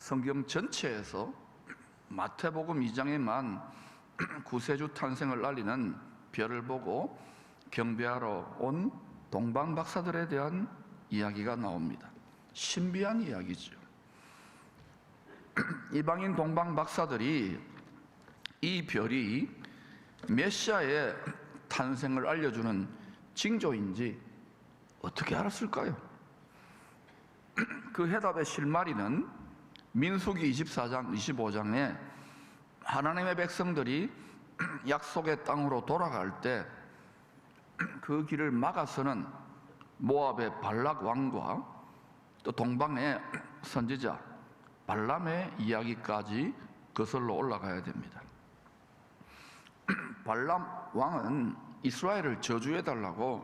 성경 전체에서 마태복음 2장에만 구세주 탄생을 알리는 별을 보고 경배하러 온 동방 박사들에 대한 이야기가 나옵니다. 신비한 이야기죠. 이방인 동방 박사들이 이 별이 메시아의 탄생을 알려주는 징조인지 어떻게 알았을까요? 그 해답의 실마리는 민수기 24장, 25장에 하나님의 백성들이 약속의 땅으로 돌아갈 때 그 길을 막아서는 모압의 발락 왕과 또 동방의 선지자 발람의 이야기까지 거슬러 올라가야 됩니다. 발람 왕은 이스라엘을 저주해달라고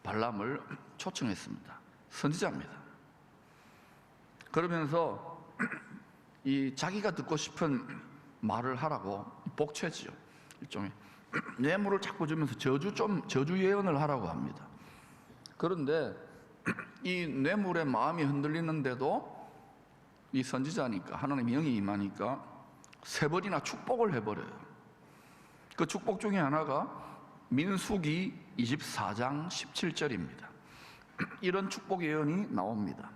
발람을 초청했습니다. 선지자입니다. 그러면서 자기가 듣고 싶은 말을 하라고 복채지요. 일종의 뇌물을 자꾸 주면서 저주 예언을 하라고 합니다. 그런데 이 뇌물의 마음이 흔들리는데도 이 선지자니까 하나님의 영이 임하니까 3번이나 축복을 해버려요. 그 축복 중에 하나가 민수기 24장 17절입니다. 이런 축복 예언이 나옵니다.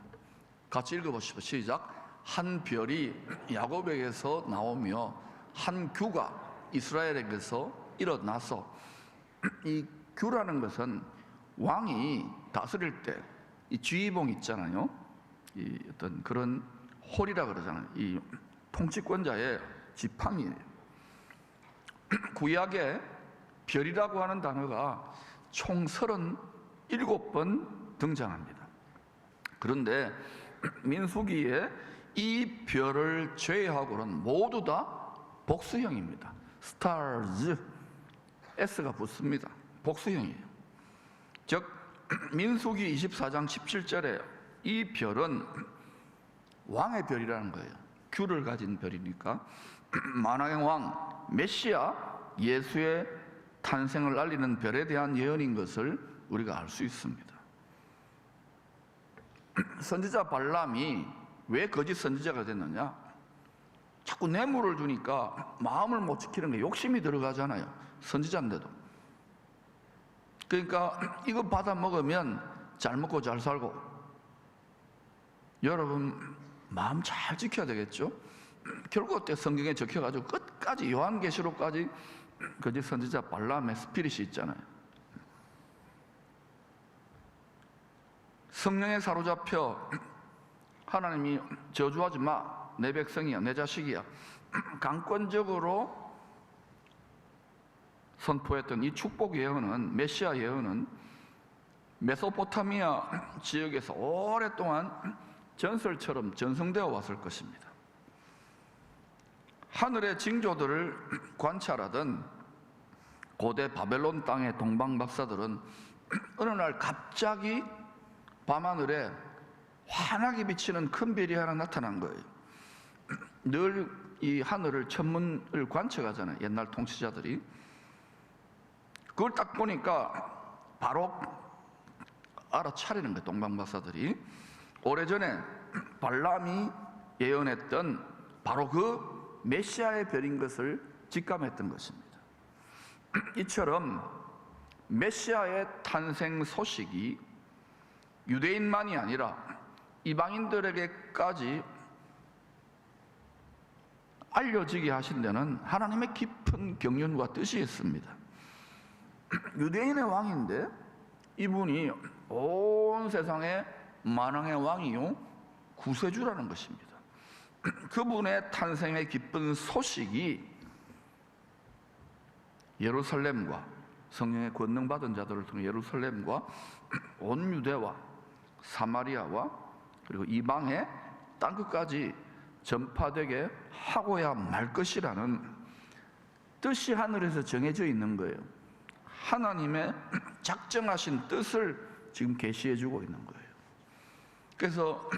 같이 읽어보시죠. 시작. 한 별이 야곱에게서 나오며 한 규가 이스라엘에게서 일어나서, 이 규라는 것은 왕이 다스릴 때 이 지휘봉 있잖아요. 이 어떤 그런 홀이라 그러잖아요. 이 통치권자의 지팡이에요. 구약에 별이라고 하는 단어가 총 37번 등장합니다. 그런데 민수기에 이 별을 제외하고는 모두 다 복수형입니다. stars, S가 붙습니다. 복수형이에요. 즉 민수기 24장 17절에 이 별은 왕의 별이라는 거예요. 규를 가진 별이니까 만왕의 왕 메시아 예수의 탄생을 알리는 별에 대한 예언인 것을 우리가 알 수 있습니다. 선지자 발람이 왜 거짓 선지자가 됐느냐? 자꾸 뇌물을 주니까 마음을 못 지키는 게 욕심이 들어가잖아요. 선지자인데도. 그러니까 이거 받아 먹으면 잘 먹고 잘 살고, 여러분 마음 잘 지켜야 되겠죠? 결국 그때 성경에 적혀가지고 끝까지 요한계시록까지 거짓 선지자 발람의 스피릿이 있잖아요. 성령에 사로잡혀 하나님이 저주하지 마, 내 백성이야, 내 자식이야, 강권적으로 선포했던 이 축복 예언은, 메시아 예언은 메소포타미아 지역에서 오랫동안 전설처럼 전승되어 왔을 것입니다. 하늘의 징조들을 관찰하던 고대 바벨론 땅의 동방 박사들은 어느 날 갑자기 밤하늘에 환하게 비치는 큰 별이 하나 나타난 거예요. 늘 이 하늘을 천문을 관측하잖아요, 옛날 통치자들이. 그걸 딱 보니까 바로 알아차리는 거예요, 동방 박사들이. 오래전에 발람이 예언했던 바로 그 메시아의 별인 것을 직감했던 것입니다. 이처럼 메시아의 탄생 소식이 유대인만이 아니라 이방인들에게까지 알려지게 하신 데는 하나님의 깊은 경륜과 뜻이 있습니다. 유대인의 왕인데 이분이 온 세상의 만왕의 왕이요 구세주라는 것입니다. 그분의 탄생의 기쁜 소식이 예루살렘과 성령의 권능 받은 자들을 통해 예루살렘과 온 유대와 사마리아와 그리고 이방의 땅끝까지 전파되게 하고야 말 것이라는 뜻이 하늘에서 정해져 있는 거예요. 하나님의 작정하신 뜻을 지금 계시해 주고 있는 거예요. 그래서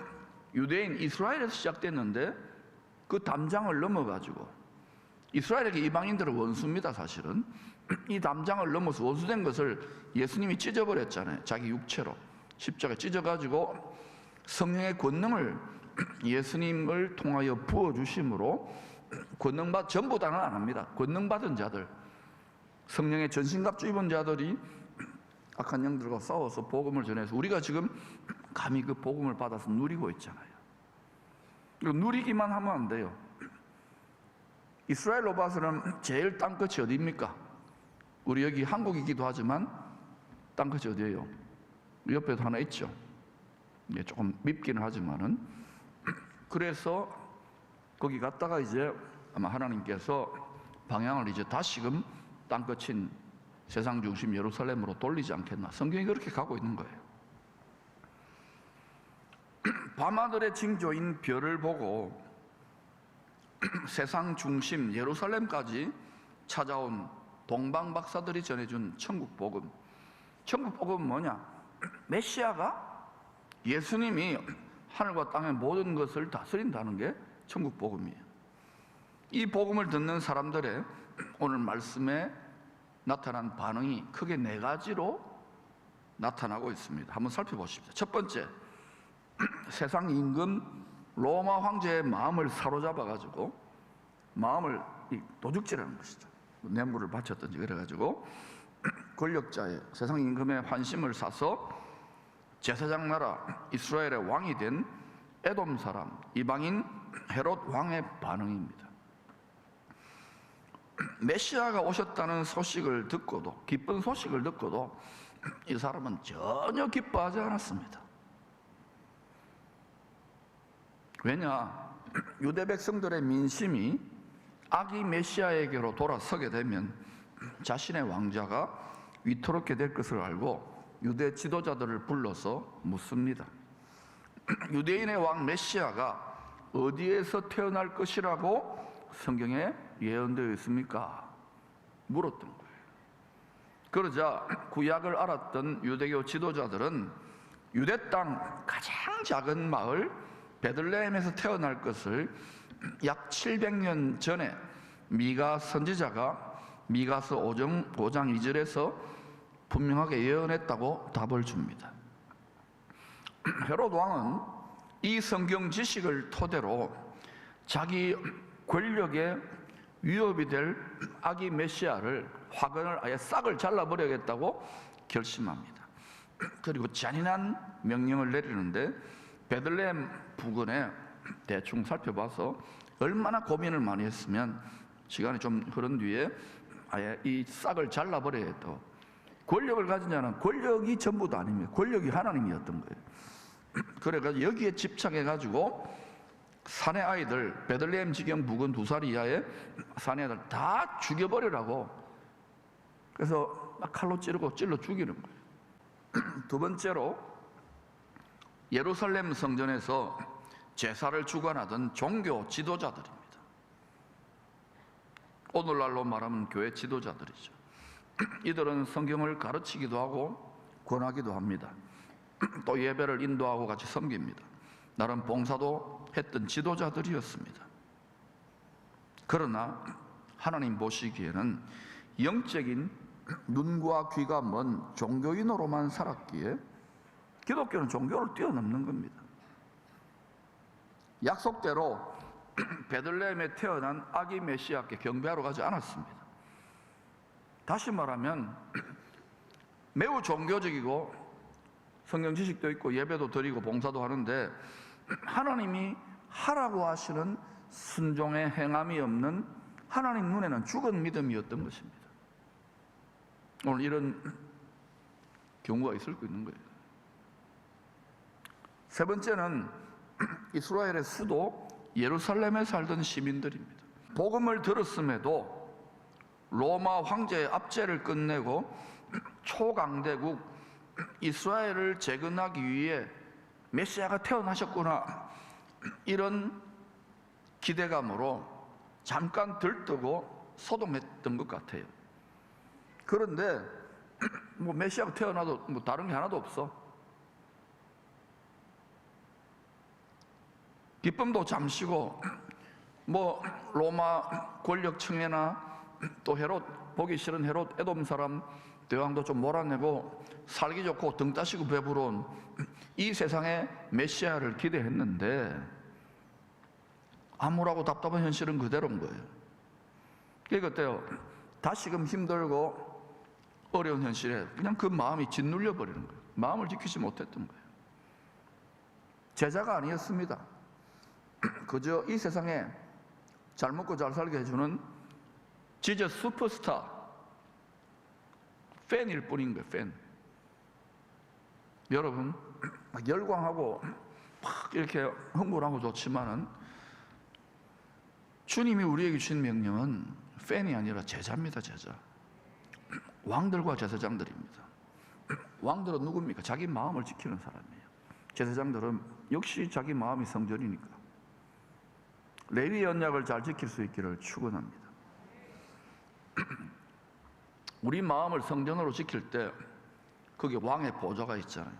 유대인 이스라엘에서 시작됐는데 그 담장을 넘어가지고, 이스라엘에게 이방인들은 원수입니다. 사실은 이 담장을 넘어서 원수된 것을 예수님이 찢어버렸잖아요. 자기 육체로 십자가 찢어가지고 성령의 권능을 예수님을 통하여 부어주심으로 전부 다는 안 합니다. 권능받은 자들, 성령의 전신갑주 입은 자들이 악한 영들과 싸워서 복음을 전해서 우리가 지금 감히 그 복음을 받아서 누리고 있잖아요. 누리기만 하면 안 돼요. 이스라엘로 봐서는 제일 땅끝이 어디입니까? 우리 여기 한국이기도 하지만 땅끝이 어디예요? 옆에도 하나 있죠. 조금 밉기는 하지만은. 그래서 거기 갔다가 이제 아마 하나님께서 방향을 이제 다시금 땅끝인 세상 중심 예루살렘으로 돌리지 않겠나. 성경이 그렇게 가고 있는 거예요. 밤하늘의 징조인 별을 보고 세상 중심 예루살렘까지 찾아온 동방 박사들이 전해준 천국 복음. 천국 복음은 뭐냐? 메시아가, 예수님이 하늘과 땅의 모든 것을 다스린다는 게 천국 복음이에요. 이 복음을 듣는 사람들의 오늘 말씀에 나타난 반응이 크게 네 가지로 나타나고 있습니다. 한번 살펴보십시오. 첫 번째, 세상 임금 로마 황제의 마음을 사로잡아가지고 마음을 도둑질하는 것이죠. 뇌물을 바쳤든지 그래가지고 권력자의 세상 임금의 환심을 사서 제사장 나라 이스라엘의 왕이 된 에돔 사람 이방인 헤롯 왕의 반응입니다. 메시아가 오셨다는 소식을 듣고도, 기쁜 소식을 듣고도 이 사람은 전혀 기뻐하지 않았습니다. 왜냐? 유대 백성들의 민심이 아기 메시아에게로 돌아서게 되면 자신의 왕자가 위태롭게 될 것을 알고 유대 지도자들을 불러서 묻습니다. 유대인의 왕 메시아가 어디에서 태어날 것이라고 성경에 예언되어 있습니까? 물었던 거예요. 그러자 구약을 알았던 유대교 지도자들은 유대 땅 가장 작은 마을 베들레헴에서 태어날 것을 약 700년 전에 미가 선지자가 미가서 5장 2절에서 분명하게 예언했다고 답을 줍니다. 헤롯 왕은 이 성경 지식을 토대로 자기 권력의 위협이 될 아기 메시아를 화근을 아예 싹을 잘라버려야겠다고 결심합니다. 그리고 잔인한 명령을 내리는데 베들레헴 부근에 대충 살펴봐서 얼마나 고민을 많이 했으면 시간이 좀 흐른 뒤에 아예 이 싹을 잘라버려야겠다고. 권력을 가진 자는 권력이 전부도 아닙니다. 권력이 하나님이었던 거예요. 그래가지고 여기에 집착해가지고 사내 아이들, 베들레헴 지경 부근 2살 이하의 사내 아이들 다 죽여버리라고. 그래서 막 칼로 찔러 죽이는 거예요. 두 번째로 예루살렘 성전에서 제사를 주관하던 종교 지도자들입니다. 오늘날로 말하면 교회 지도자들이죠. 이들은 성경을 가르치기도 하고 권하기도 합니다. 또 예배를 인도하고 같이 섬깁니다. 나름 봉사도 했던 지도자들이었습니다. 그러나 하나님 보시기에는 영적인 눈과 귀가 먼 종교인으로만 살았기에 기독교는 종교를 뛰어넘는 겁니다. 약속대로 베들레헴에 태어난 아기 메시아께 경배하러 가지 않았습니다. 다시 말하면 매우 종교적이고 성경 지식도 있고 예배도 드리고 봉사도 하는데 하나님이 하라고 하시는 순종의 행함이 없는 하나님 눈에는 죽은 믿음이었던 것입니다. 오늘 이런 경우가 있을 수 있는 거예요. 세 번째는 이스라엘의 수도 예루살렘에 살던 시민들입니다. 복음을 들었음에도 로마 황제의 압제를 끝내고 초강대국 이스라엘을 재건하기 위해 메시아가 태어나셨구나, 이런 기대감으로 잠깐 들뜨고 소동했던 것 같아요. 그런데 뭐 메시아가 태어나도 뭐 다른 게 하나도 없어. 기쁨도 잠시고 뭐 로마 권력층이나 또 헤롯, 보기 싫은 헤롯 에돔 사람 대왕도 좀 몰아내고 살기 좋고 등 따시고 배부러운 이 세상에 메시아를 기대했는데 암울하고 답답한 현실은 그대로인 거예요. 그러니까 어때요? 다시금 힘들고 어려운 현실에 그냥 그 마음이 짓눌려 버리는 거예요. 마음을 지키지 못했던 거예요. 제자가 아니었습니다. 그저 이 세상에 잘 먹고 잘 살게 해주는 지저 슈퍼스타 팬일 뿐인 거예요. 팬. 여러분 막 열광하고 막 이렇게 흥분하고 좋지만은 주님이 우리에게 주신 명령은 팬이 아니라 제자입니다. 제자. 왕들과 제사장들입니다. 왕들은 누굽니까? 자기 마음을 지키는 사람이에요. 제사장들은 역시 자기 마음이 성전이니까 레위 언약을 잘 지킬 수 있기를 축원합니다. 우리 마음을 성전으로 지킬 때 거기에 왕의 보좌가 있잖아요.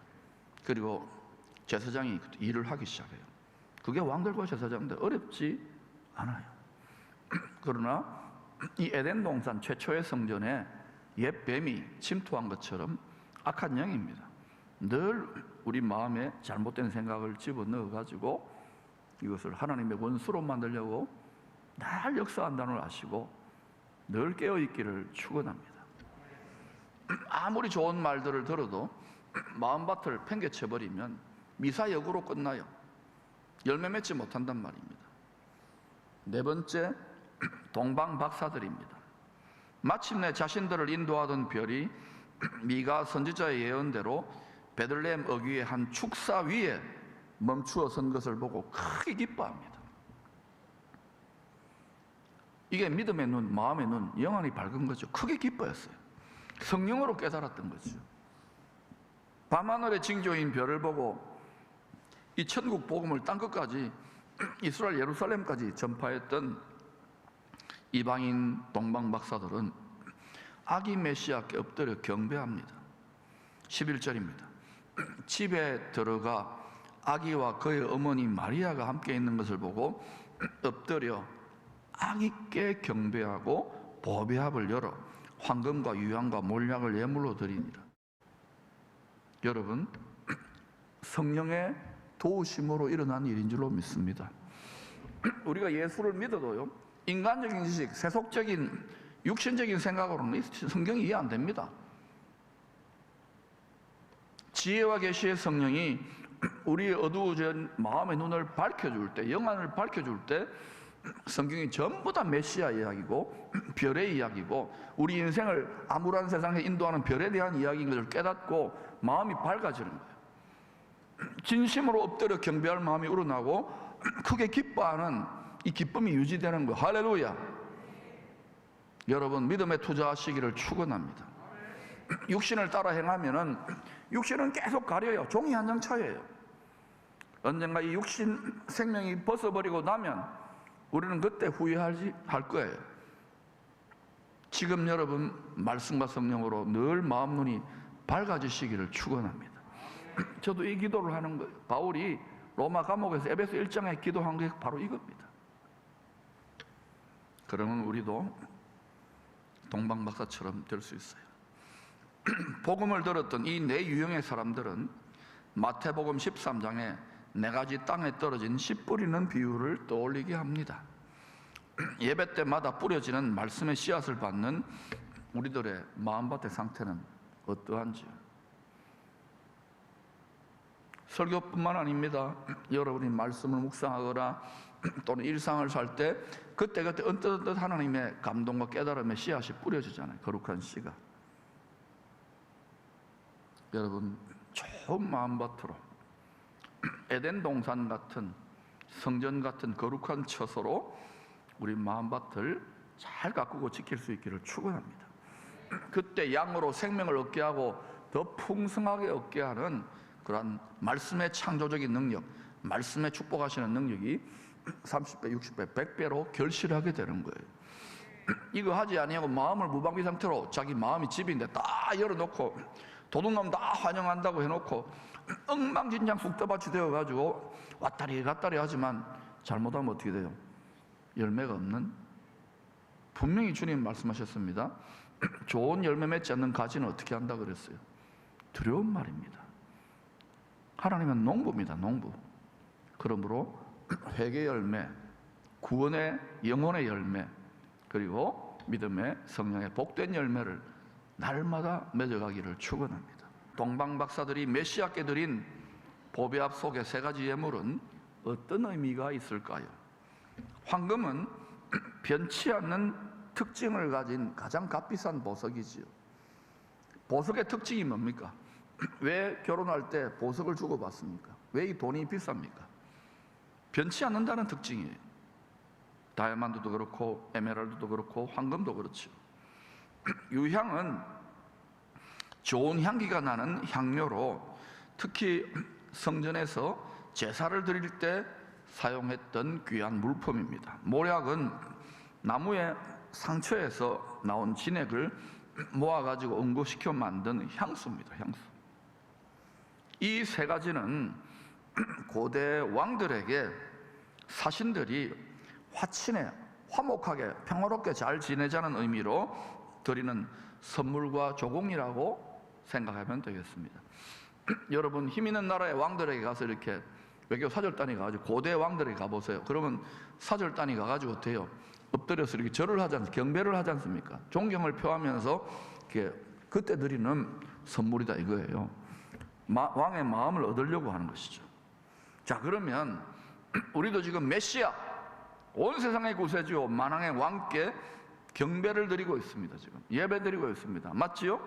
그리고 제사장이 일을 하기 시작해요. 그게 왕들과 제사장들 어렵지 않아요. 그러나 이 에덴 동산 최초의 성전에 옛 뱀이 침투한 것처럼 악한 영입니다. 늘 우리 마음에 잘못된 생각을 집어넣어 가지고 이것을 하나님의 원수로 만들려고 날 역사한다는 걸 아시고 늘 깨어있기를 축원합니다. 아무리 좋은 말들을 들어도 마음밭을 팽개쳐버리면 미사역으로 끝나요. 열매 맺지 못한단 말입니다. 네 번째, 동방박사들입니다. 마침내 자신들을 인도하던 별이 미가 선지자의 예언대로 베들레헴 어귀의 한 축사 위에 멈추어 선 것을 보고 크게 기뻐합니다. 이게 믿음의 눈, 마음의 눈, 영안이 밝은 거죠. 크게 기뻐했어요. 성령으로 깨달았던 거죠. 밤하늘의 징조인 별을 보고 이 천국 복음을 땅끝까지 이스라엘 예루살렘까지 전파했던 이방인 동방박사들은 아기 메시아께 엎드려 경배합니다. 11절입니다. 집에 들어가 아기와 그의 어머니 마리아가 함께 있는 것을 보고 엎드려 아기께 경배하고 보배합을 열어 황금과 유향과 몰약을 예물로 드리니라. 여러분, 성령의 도우심으로 일어난 일인 줄로 믿습니다. 우리가 예수를 믿어도요, 인간적인 지식, 세속적인 육신적인 생각으로는 성경이 이해 안 됩니다. 지혜와 계시의 성령이 우리의 어두워진 마음의 눈을 밝혀줄 때, 영안을 밝혀줄 때 성경이 전부 다 메시아 이야기고 별의 이야기고 우리 인생을 암울한 세상에 인도하는 별에 대한 이야기인 것을 깨닫고 마음이 밝아지는 거예요. 진심으로 엎드려 경배할 마음이 우러나고 크게 기뻐하는 이 기쁨이 유지되는 거예요. 할렐루야. 여러분, 믿음에 투자하시기를 축원합니다. 육신을 따라 행하면은 육신은 계속 가려요. 종이 한 장 차이예요. 언젠가 이 육신 생명이 벗어버리고 나면 우리는 그때 후회할 거예요. 지금 여러분 말씀과 성령으로 늘 마음 눈이 밝아지시기를 축원합니다. 저도 이 기도를 하는 거예요. 바울이 로마 감옥에서 에베소 1장에 기도한 게 바로 이겁니다. 그러면 우리도 동방박사처럼 될 수 있어요. 복음을 들었던 이 네 유형의 사람들은 마태복음 13장에 네 가지 땅에 떨어진 씨 뿌리는 비유를 떠올리게 합니다. 예배 때마다 뿌려지는 말씀의 씨앗을 받는 우리들의 마음밭의 상태는 어떠한지요? 설교뿐만 아닙니다. 여러분이 말씀을 묵상하거나 또는 일상을 살 때 그때그때 언뜻 하나님의 감동과 깨달음의 씨앗이 뿌려지잖아요. 거룩한 씨가. 여러분, 좋은 마음밭으로 에덴 동산 같은 성전 같은 거룩한 처소로 우리 마음밭을 잘 가꾸고 지킬 수 있기를 축원합니다. 그때 양으로 생명을 얻게 하고 더 풍성하게 얻게 하는 그러한 말씀의 창조적인 능력, 말씀의 축복하시는 능력이 30배, 60배, 100배로 결실하게 되는 거예요. 이거 하지 아니하고 마음을 무방비 상태로 자기 마음이 집인데 다 열어놓고 도둑놈 다 환영한다고 해놓고 엉망진창 쑥대밭이 되어가지고 왔다리 갔다리 하지만 잘못하면 어떻게 돼요? 열매가 없는? 분명히 주님 말씀하셨습니다. 좋은 열매 맺지 않는 가지는 어떻게 한다 그랬어요? 두려운 말입니다. 하나님은 농부입니다. 농부. 그러므로 회개 열매, 구원의 영혼의 열매, 그리고 믿음의 성령의 복된 열매를 날마다 맺어가기를 축원합니다. 동방 박사들이 메시아께 드린 보배압 속의 세 가지 예물은 어떤 의미가 있을까요? 황금은 변치 않는 특징을 가진 가장 값비싼 보석이지요. 보석의 특징이 뭡니까? 왜 결혼할 때 보석을 주고 받습니까? 왜 이 돈이 비쌉니까? 변치 않는다는 특징이에요. 다이아몬드도 그렇고 에메랄드도 그렇고 황금도 그렇죠. 유향은 좋은 향기가 나는 향료로 특히 성전에서 제사를 드릴 때 사용했던 귀한 물품입니다. 모략은 나무의 상처에서 나온 진액을 모아가지고 응고시켜 만든 향수입니다. 향수. 이 세 가지는 고대 왕들에게 사신들이 화친해 화목하게 평화롭게 잘 지내자는 의미로 드리는 선물과 조공이라고 생각하면 되겠습니다. 여러분, 힘 있는 나라의 왕들에게 가서 이렇게 외교 사절단이 가가지고 고대 왕들에게 가보세요. 그러면 사절단이 가가지고 어때요? 엎드려서 이렇게 절을 하지 않습니까? 경배를 하지 않습니까? 존경을 표하면서 이렇게 그때 드리는 선물이다 이거예요. 왕의 마음을 얻으려고 하는 것이죠. 자, 그러면 우리도 지금 메시아, 온 세상의 구세주 만왕의 왕께 경배를 드리고 있습니다. 지금 예배 드리고 있습니다. 맞지요?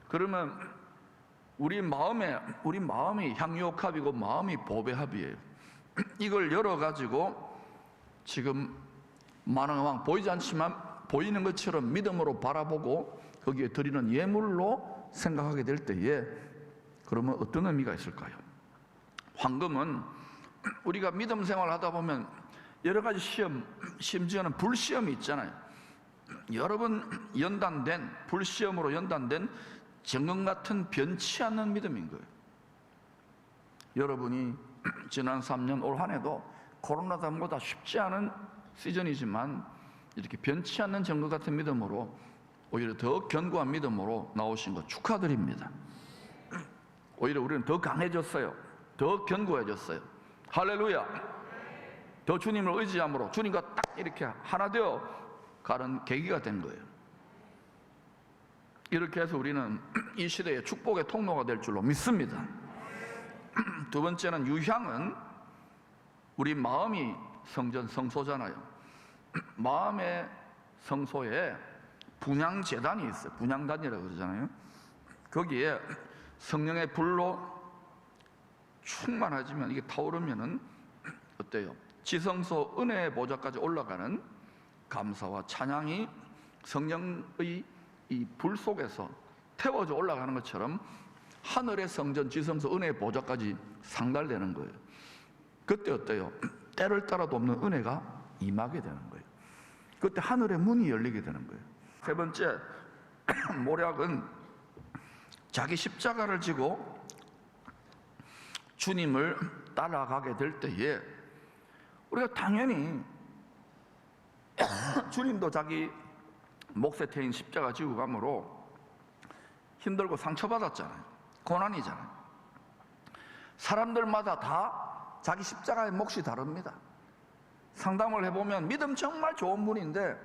그러면 우리 마음이 향유옥합이고 마음이 보배합이에요. 이걸 열어가지고 지금 만왕의 왕 보이지 않지만 보이는 것처럼 믿음으로 바라보고 거기에 드리는 예물로 생각하게 될 때에 그러면 어떤 의미가 있을까요? 황금은 우리가 믿음 생활을 하다 보면 여러 가지 시험, 심지어는 불시험이 있잖아요. 여러 번 연단된, 불시험으로 연단된 정금 같은 변치 않는 믿음인 거예요. 여러분이 지난 3년 올 한 해도 코로나 때보다 쉽지 않은 시즌이지만 이렇게 변치 않는 정금 같은 믿음으로 오히려 더 견고한 믿음으로 나오신 거 축하드립니다. 오히려 우리는 더 강해졌어요. 더 견고해졌어요. 할렐루야. 더 주님을 의지함으로 주님과 딱 이렇게 하나 되어 가는 계기가 된 거예요. 이렇게 해서 우리는 이 시대의 축복의 통로가 될 줄로 믿습니다. 두 번째는 유향은 우리 마음이 성전 성소잖아요. 마음의 성소에 분향재단이 있어요. 분향단이라고 그러잖아요. 거기에 성령의 불로 충만해지면 이게 타오르면은 어때요? 지성소 은혜의 보좌까지 올라가는 감사와 찬양이 성령의 이 불 속에서 태워져 올라가는 것처럼 하늘의 성전 지성소 은혜의 보좌까지 상달되는 거예요. 그때 어때요? 때를 따라도 없는 은혜가 임하게 되는 거예요. 그때 하늘의 문이 열리게 되는 거예요. 세 번째, 모략은 자기 십자가를 지고 주님을 따라가게 될 때에 우리가 당연히 주님도 자기 몫에 태인 십자가 지고 가므로 힘들고 상처받았잖아요. 고난이잖아요. 사람들마다 다 자기 십자가의 몫이 다릅니다. 상담을 해보면 믿음 정말 좋은 분인데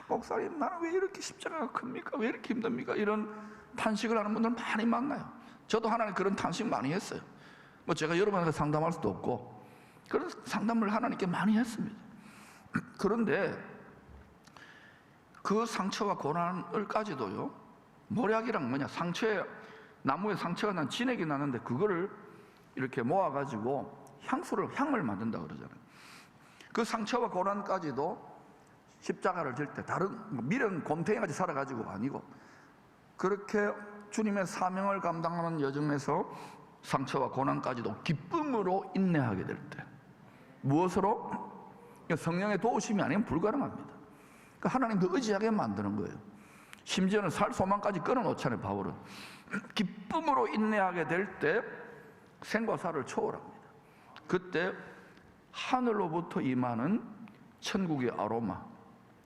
목사님 나는 왜 이렇게 십자가가 큽니까? 왜 이렇게 힘듭니까? 이런 탄식을 하는 분들 많이 만나요. 저도 하나님 그런 탄식 많이 했어요. 뭐 제가 여러분한테 상담할 수도 없고 그런 상담을 하나님께 많이 했습니다. 그런데 그 상처와 고난을까지도요, 모략이랑 뭐냐, 나무에 상처가 난 진액이 나는데 그거를 이렇게 모아가지고 향을 만든다 그러잖아요. 그 상처와 고난까지도 십자가를 질 때 다른 미련 곰탱이같이 살아가지고 아니고 그렇게 주님의 사명을 감당하는 여정에서 상처와 고난까지도 기쁨으로 인내하게 될 때 무엇으로? 성령의 도우심이 아니면 불가능합니다. 그러니까 하나님도 의지하게 만드는 거예요. 심지어는 살 소망까지 끊어놓잖아요. 바울은 기쁨으로 인내하게 될 때 생과 사를 초월합니다. 그때 하늘로부터 임하는 천국의 아로마,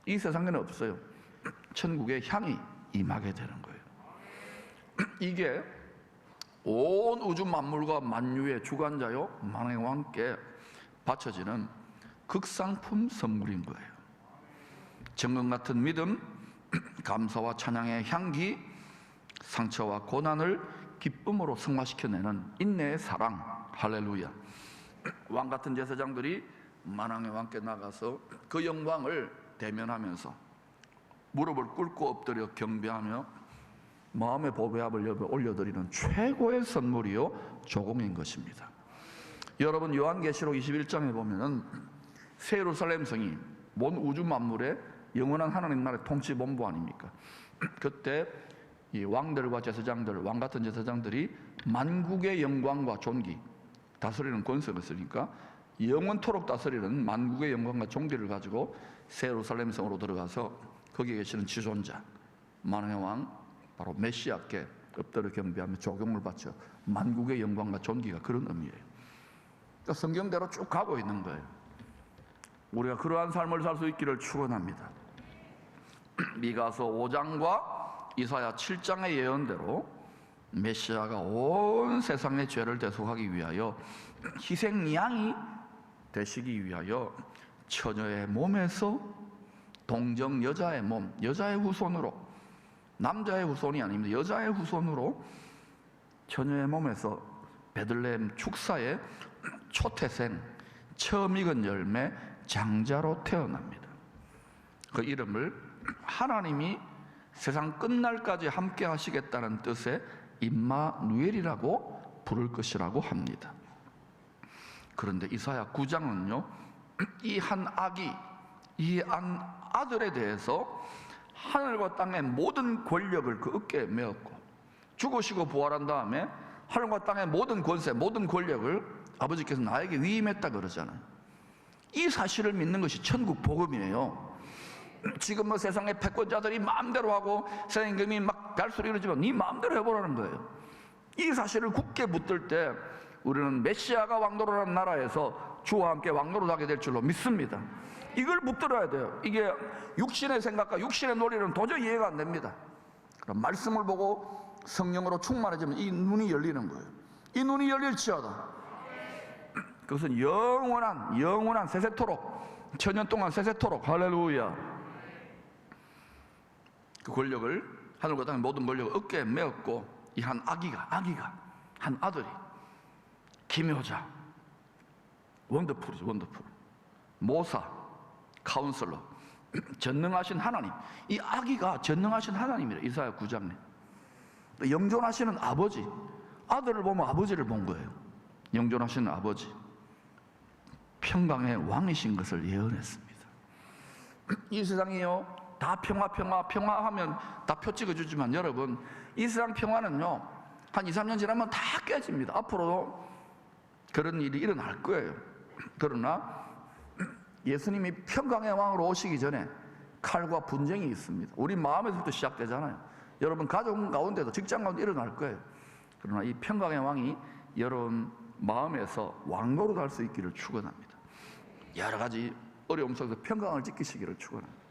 이 세상에는 없어요. 천국의 향이 임하게 되는 거예요. 이게 온 우주 만물과 만유의 주관자요 만왕의 왕께 바쳐지는 극상품 선물인 거예요. 정금 같은 믿음, 감사와 찬양의 향기, 상처와 고난을 기쁨으로 승화시켜내는 인내의 사랑. 할렐루야. 왕 같은 제사장들이 만왕의 왕께 나가서 그 영광을 대면하면서 무릎을 꿇고 엎드려 경배하며 마음의 보배합을 올려드리는 최고의 선물이요 조공인 것입니다. 여러분, 요한계시록 21장에 보면은 새 예루살렘 성이 온 우주 만물의 영원한 하나님 나라의 통치 본부 아닙니까? 그때 이 왕들과 제사장들, 왕 같은 제사장들이 만국의 영광과 존귀, 다스리는 권세가 있으니까 영원토록 다스리는 만국의 영광과 존귀를 가지고 새 예루살렘 성으로 들어가서 거기에 계시는 지존자 만왕의 왕 바로 메시아께 엎드려 경배하며 조경을 바쳐 만국의 영광과 존귀가 그런 의미예요. 그러니까 성경대로 쭉 가고 있는 거예요. 우리가 그러한 삶을 살 수 있기를 축원합니다. 미가서 5장과 이사야 7장의 예언대로 메시아가 온 세상의 죄를 대속하기 위하여 희생양이 되시기 위하여 처녀의 몸에서 동정 여자의 몸, 여자의 후손으로, 남자의 후손이 아닙니다. 여자의 후손으로 처녀의 몸에서 베들레헴 축사의 초태생, 처음 익은 열매 장자로 태어납니다. 그 이름을 하나님이 세상 끝날까지 함께 하시겠다는 뜻의 임마누엘이라고 부를 것이라고 합니다. 그런데 이사야 9장은요 이 한 아기, 이 한 아들에 대해서 하늘과 땅의 모든 권력을 그 어깨에 메었고 죽으시고 부활한 다음에 하늘과 땅의 모든 권세, 모든 권력을 아버지께서 나에게 위임했다 그러잖아요. 이 사실을 믿는 것이 천국 복음이에요. 지금 뭐 세상의 패권자들이 마음대로 하고 세상 임금이 막 발소리 이러지만 네 마음대로 해보라는 거예요. 이 사실을 굳게 붙들 때 우리는 메시아가 왕노릇하는 나라에서 주와 함께 왕노릇하게 될 줄로 믿습니다. 이걸 붙들어야 돼요. 이게 육신의 생각과 육신의 논리는 도저히 이해가 안 됩니다. 그럼 말씀을 보고 성령으로 충만해지면 이 눈이 열리는 거예요. 이 눈이 열릴지어다. 그것은 영원한 세세토록, 천년 동안 세세토록. 할렐루야. 그 권력을, 하늘과 땅의 모든 권력을 어깨에 메었고 이 한 아기가 한 아들이 기묘자, 원더풀이죠. 원더풀, 모사, 카운슬러, 전능하신 하나님. 이 아기가 전능하신 하나님이래. 이사야 9장에 영존하시는 아버지, 아들을 보면 아버지를 본 거예요. 영존하시는 아버지, 평강의 왕이신 것을 예언했습니다. 이 세상이요 다 평화하면 다 표 찍어주지만 여러분, 이 세상 평화는요 한 2, 3년 지나면 다 깨집니다. 앞으로도 그런 일이 일어날 거예요. 그러나 예수님이 평강의 왕으로 오시기 전에 칼과 분쟁이 있습니다. 우리 마음에서부터 시작되잖아요. 여러분 가정 가운데도, 직장 가운데 일어날 거예요. 그러나 이 평강의 왕이 여러분 마음에서 왕노릇 할 수 있기를 축원합니다. 여러 가지 어려움 속에서 평강을 지키시기를 축원합니다.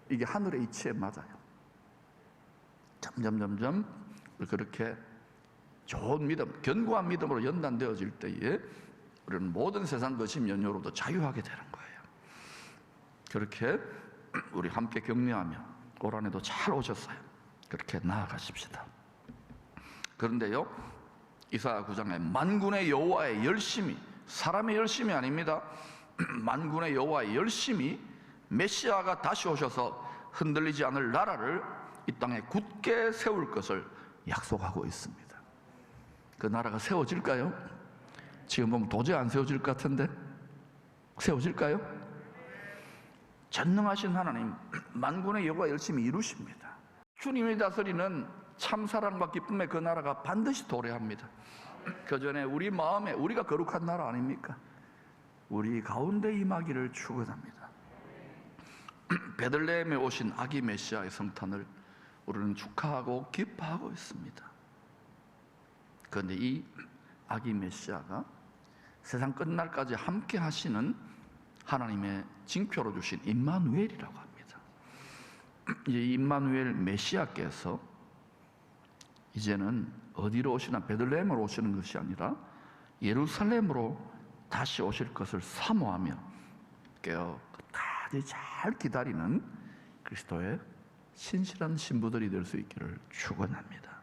이게 하늘의 이치에 맞아요. 점점 그렇게 좋은 믿음, 견고한 믿음으로 연단되어질 때에 우리는 모든 세상 거심 연요로부터 자유하게 되는 거예요. 그렇게 우리 함께 격려하며 올 한해도 잘 오셨어요. 그렇게 나아가십시다. 그런데요 이사야 9장에 만군의 여호와의 열심이, 사람의 열심이 아닙니다. 만군의 여호와의 열심이 메시아가 다시 오셔서 흔들리지 않을 나라를 이 땅에 굳게 세울 것을 약속하고 있습니다. 그 나라가 세워질까요? 지금 보면 도저히 안 세워질 것 같은데 세워질까요? 전능하신 하나님, 만군의 여호와 열심히 이루십니다. 주님이 다스리는 참사랑과 기쁨의 그 나라가 반드시 도래합니다. 그 전에 우리 마음에, 우리가 거룩한 나라 아닙니까? 우리 가운데 임하기를 축원합니다. 베들레헴에 오신 아기 메시아의 성탄을 우리는 축하하고 기뻐하고 있습니다. 그런데 이 아기 메시아가 세상 끝날까지 함께 하시는 하나님의 징표로 주신 임마누엘이라고 합니다. 이제 임마누엘 메시아께서 이제는 어디로 오시나, 베들레헴으로 오시는 것이 아니라 예루살렘으로 다시 오실 것을 사모하며 깨어 끝까지 잘 기다리는 그리스도의 신실한 신부들이 될 수 있기를 축원합니다.